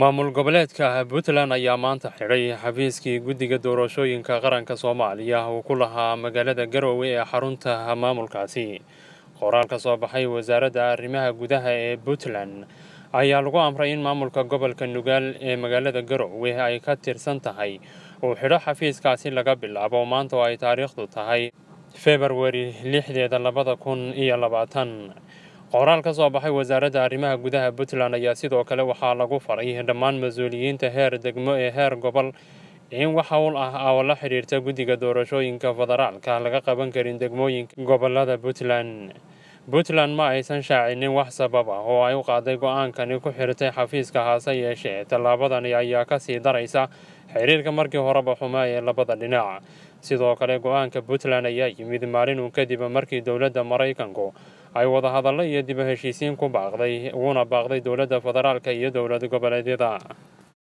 maamul goboleedka Puntland ayaa maanta xiray xafiiskii guddiga doorashooyinka qaranka Soomaaliya uu ku lahaa magaalada Garowe ee xarunta maamulkaasi. Qoraal ka soo baxay wasaaradda arrimaha gudaha ee Puntland ayaa lagu amray in maamulka gobolka Nugaal ee magaalada Garowe ay ka tirsan tahay uu xidho xafiiskaasi laga bilaabo maanta oo ay taariikhdu tahay February 6, 2020. qoraal ka soo baxay wasaaradda arrimaha gudaha Puntland ayaa sidoo kale waxaa lagu faray dhammaan mas'uuliyiinta heer degmo ee heer gobol in wax hawl ah oo la xiriirta guddiga doorashooyinka federaalka laga qaban karin degmooyinka gobolada Puntland. Puntland ma aysan shaacinin wax sabab ah oo ay u qaaday go'aankani ku xirtay xafiiska, hase yeeshee tallaabadani ayaa ka sii daraysa xiriirka markii horeba xumaa ee labada dhinac. Sidoo kale go'aanka Puntland ayaa yimid maalin kadib markii dowladda Mareykanku ay wadahadallo iyo dib u heshiisiin ku baaqday uguna baaqday dowladda federaalka iyo dowlad goboleedyada.